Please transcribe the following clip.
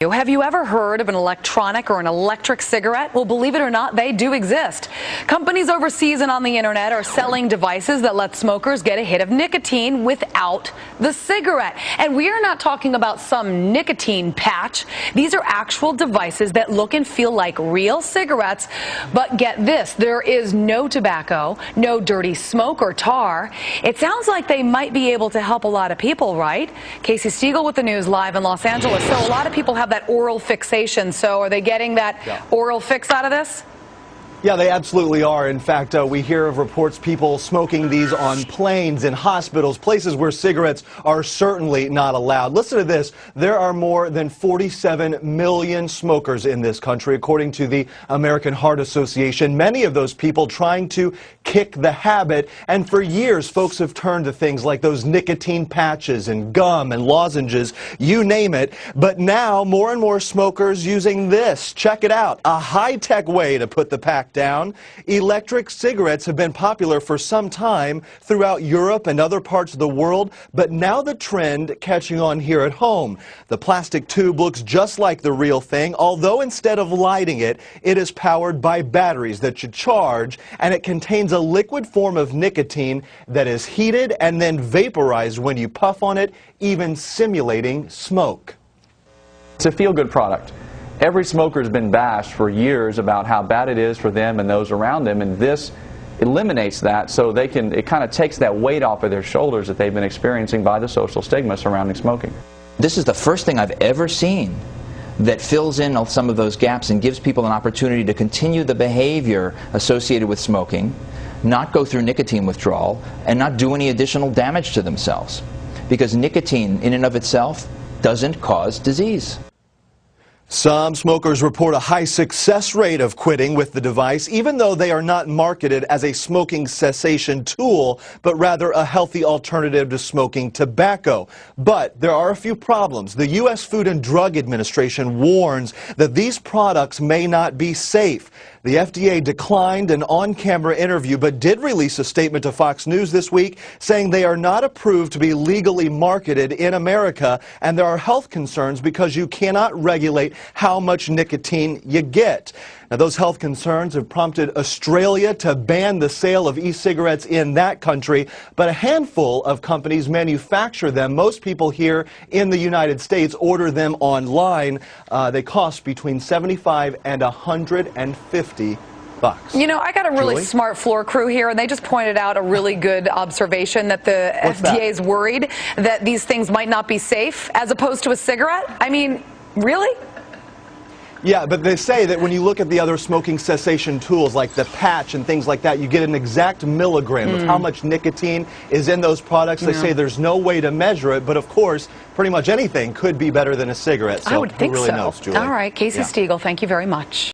Have you ever heard of an electronic or an electric cigarette? Well, believe it or not, they do exist. Companies overseas and on the internet are selling devices that let smokers get a hit of nicotine without the cigarette. And we are not talking about some nicotine patch. These are actual devices that look and feel like real cigarettes. But get this, there is no tobacco, no dirty smoke or tar. It sounds like they might be able to help a lot of people, right? Casey Stiegel with the news live in Los Angeles. So a lot of people have that oral fixation. So are they getting that oral fix out of this? Yeah, they absolutely are. In fact, we hear of reports people smoking these on planes, in hospitals, places where cigarettes are certainly not allowed. Listen to this. There are more than 47 million smokers in this country, according to the American Heart Association. Many of those people trying to kick the habit. And for years, folks have turned to things like those nicotine patches and gum and lozenges, you name it. But now, more and more smokers using this. Check it out. A high-tech way to put the pack down. Electric cigarettes have been popular for some time throughout Europe and other parts of the world, but now the trend catching on here at home. The plastic tube looks just like the real thing, although instead of lighting it, it is powered by batteries that you charge, and it contains a liquid form of nicotine that is heated and then vaporized when you puff on it, even simulating smoke. It's a feel-good product. Every smoker has been bashed for years about how bad it is for them and those around them, and this eliminates that, so it kind of takes that weight off of their shoulders that they've been experiencing by the social stigma surrounding smoking. This is the first thing I've ever seen that fills in some of those gaps and gives people an opportunity to continue the behavior associated with smoking, not go through nicotine withdrawal, and not do any additional damage to themselves. Because nicotine in and of itself doesn't cause disease. Some smokers report a high success rate of quitting with the device, even though they are not marketed as a smoking cessation tool, but rather a healthy alternative to smoking tobacco. But there are a few problems. The U.S. Food and Drug Administration warns that these products may not be safe. The FDA declined an on-camera interview, but did release a statement to Fox News this week saying they are not approved to be legally marketed in America, and there are health concerns because you cannot regulate how much nicotine you get. Now, those health concerns have prompted Australia to ban the sale of e-cigarettes in that country, but a handful of companies manufacture them. Most people here in the United States order them online. They cost between $75 and $150. You know, I got a really smart floor crew here, and they just pointed out a really good observation that the FDA is worried that these things might not be safe as opposed to a cigarette. I mean, really? Yeah, but they say that when you look at the other smoking cessation tools like the patch and things like that, you get an exact milligram of how much nicotine is in those products. They say there's no way to measure it, but of course, pretty much anything could be better than a cigarette. So I would think who really so. knows, Julie? All right, Casey Stiegel, thank you very much.